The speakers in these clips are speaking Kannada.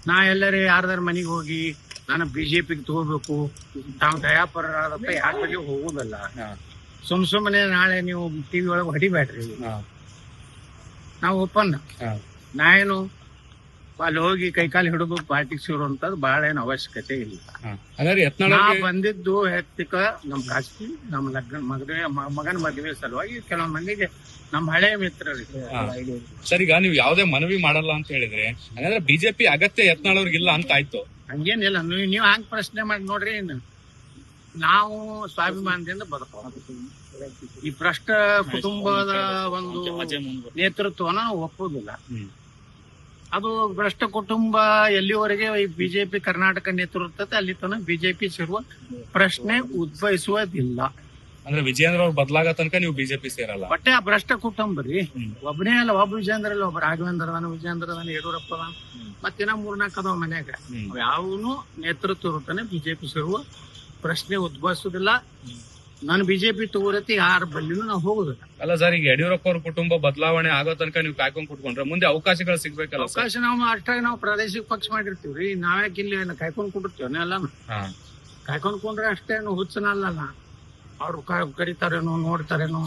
ನಾ ಎಲ್ಲರೇ ಯಾರ್ದಾರ ಮನೆಗೆ ಹೋಗಿ ನಾನು ಬಿಜೆಪಿಗೆ ತಗೋಬೇಕು ತಾವು ದಯಾಪರರಾದಪ್ಪ ಯಾರ ಬಗ್ಗೆ ಹೋಗುದಲ್ಲ. ಸುಮ್ಮನೆ ನಾಳೆ ನೀವು ಟಿವಿ ಒಳಗೆ ಹೊಡಿಬೇಡ್ರಿ. ನಾವು ಒಪ್ಪಂದ ನಾ ಏನು ಅಲ್ಲಿ ಹೋಗಿ ಕೈಕಾಲು ಹಿಡಿದು ಪಾರ್ಟಿಗೆ ಸೇರುವಂತದ್ದು ಬಹಳ ಏನು ಅವಶ್ಯಕತೆ ಇಲ್ಲ. ನಾ ಬಂದಿದ್ದು ವೈಯಕ್ತಿಕ ನಮ್ ರಾಜಕೀಯ ನಮ್ಮ ಮಗನ ಮದುವೆ ಸಲುವಾಗಿ ಕೆಲವೊಂದು ಮಂದಿಗೆ ನಮ್ಮ ಹಳೆ ಮಿತ್ರರಿಗೆ. ಸರ್, ಈಗ ನೀವು ಯಾವ್ದೇ ಮನವಿ ಮಾಡಲ್ಲ ಅಂತ ಹೇಳಿದ್ರೆ ಹಾಗಾದ್ರೆ ಬಿಜೆಪಿ ಅಗತ್ಯ ಯತ್ನಾಳ್ ಅವ್ರಿಗಿಲ್ಲ ಅಂತ ಆಯ್ತು. ಹಂಗೇನಿಲ್ಲ, ನೀವು ಹಂಗ್ ಪ್ರಶ್ನೆ ಮಾಡಿ ನೋಡ್ರಿ. ನಾವು ಸ್ವಾಭಿಮಾನದಿಂದ ಬದುಕೋದು. ಈ ಭ್ರಷ್ಟ ಕುಟುಂಬದ ಒಂದು ನೇತೃತ್ವನ ನಾವು ಒಪ್ಪುದಿಲ್ಲ. ಅದು ಭ್ರಷ್ಟ ಕುಟುಂಬ ಎಲ್ಲಿವರೆಗೆ ಈ ಬಿಜೆಪಿ ಕರ್ನಾಟಕ ನೇತೃತ್ವ ಅಲ್ಲಿ ತನಕ ಬಿಜೆಪಿ ಸೇರುವ ಪ್ರಶ್ನೆ ಉದ್ಭವಿಸುವುದಿಲ್ಲ. ಅಂದ್ರೆ ವಿಜೇಂದ್ರ ಅವ್ರು ಬದಲಾಗ ತನಕ ನೀವು ಬಿಜೆಪಿ ಸೇರಲ್ಲ. ಬಟ್ಟೆ ಆ ಭ್ರಷ್ಟ ಕುಟುಂಬ ರೀ, ಒಬ್ಬನೇ ಅಲ್ಲ. ಒಬ್ಬ ವಿಜೇಂದ್ರ ಇಲ್ಲ, ಒಬ್ಬ ರಾಘವೇಂದ್ರ ಅದಾನ, ವಿಜೇಂದ್ರ ಅದಾನ, ಯಡಿಯೂರಪ್ಪ ಅದಾನ, ಮತ್ತಿನ 3-4 ಅದಾವ ಮನ್ಯಾಗ. ಯಾವನು ನೇತೃತ್ವ ಇರುತ್ತಾನೆ ಬಿಜೆಪಿ ಸೇರುವ ಪ್ರಶ್ನೆ ಉದ್ಭವಿಸುದಿಲ್ಲ. ನಾನು ಬಿಜೆಪಿ ತಗೋರತಿ ಯಾರ ಬಲ್ಲಿನೂ ನಾವು ಹೋಗುದಿಲ್ಲ. ಅಲ್ಲ ಸರ್, ಈಗ ಯಡಿಯೂರಪ್ಪ ಅವ್ರ ಕುಟುಂಬ ಬದಲಾವಣೆ ಆಗೋ ತನಕ ನೀವು ಕಾಯ್ಕೊಂಡ್ ಕುಟ್ಕೊಂಡ್ರೆ ಮುಂದೆ ಅವಕಾಶಗಳು ಸಿಗ್ಬೇಕಲ್ಲ. ಅವಕಾಶ ನಾವು ಅಷ್ಟಾಗಿ ನಾವು ಪ್ರಾದೇಶಿಕ ಪಕ್ಷ ಮಾಡಿರ್ತೀವ್ರಿ. ನಾವ್ಯಾಕೆ ಇಲ್ಲಿ ಕಾಯ್ಕೊಂಡ್ ಕುಟ್ಟಿರ್ತೀವಿ ಎಲ್ಲ ಕಾಯ್ಕೊಂಡ್ ಕೊಂಡ್ರೆ ಅಷ್ಟೇ ಹುಚ್ಚನಲ್ಲ. ಅವ್ರು ಕರಿತಾರೇನೋ ನೋಡ್ತಾರೇನೋ.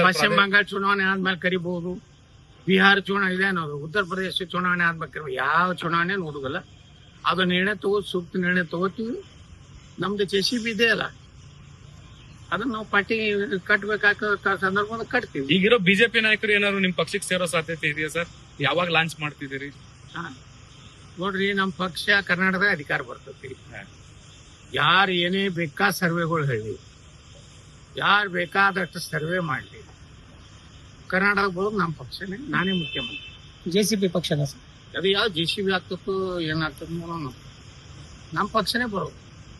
ಪಶ್ಚಿಮ ಬಂಗಾಳ ಚುನಾವಣೆ ಆದ್ಮೇಲೆ ಕರಿಬಹುದು, ಬಿಹಾರ ಚುನಾವಣೆ ಇದೇನೋದು, ಉತ್ತರ ಪ್ರದೇಶ ಚುನಾವಣೆ ಆದ್ಮೇಲೆ ಯಾವ ಚುನಾವಣೆ ನೋಡುದಿಲ್ಲ. ಅದು ನಿರ್ಣಯ ಸೂಕ್ತ ನಿರ್ಣಯ ತಗೋತೀವಿ. ನಮ್ದು JCB ಇದೆ ಅಲ್ಲ, ಅದನ್ನ ನಾವು ಪಾರ್ಟಿ ಕಟ್ಬೇಕಾಗ ಸಂದರ್ಭ ಕಟ್ತೀವಿ. ಈಗಿರೋ ಬಿಜೆಪಿ ನಾಯಕರು ಏನಾದ್ರು ನಿಮ್ ಪಕ್ಷಕ್ಕೆ ಸೇರೋ ಸಾಧ್ಯತೆ ಇದೆಯಾ ಸರ್? ಯಾವಾಗ ಲಾಂಚ್ ಮಾಡ್ತಿದ್ದೀರಿ? ನೋಡ್ರಿ, ನಮ್ ಪಕ್ಷ ಕರ್ನಾಟಕದಾಗ ಅಧಿಕಾರ ಬರ್ತೈತಿ. ಯಾರು ಏನೇ ಬೇಕಾದ ಸರ್ವೆಗಳು ಹೇಳಿ, ಯಾರು ಬೇಕಾದಷ್ಟು ಸರ್ವೆ ಮಾಡ್ಲಿ, ಕರ್ನಾಟಕ ಬರೋದು ನಮ್ಮ ಪಕ್ಷನೇ. ನಾನೇ ಮುಖ್ಯಮಂತ್ರಿ. JCB ಪಕ್ಷದ ಅದು ಯಾವ JCB ಆಗ್ತದೋ ಏನಾಗ್ತದ ನೋಡೋಣ. ನಮ್ಮ ಪಕ್ಷನೇ ಬರೋದು.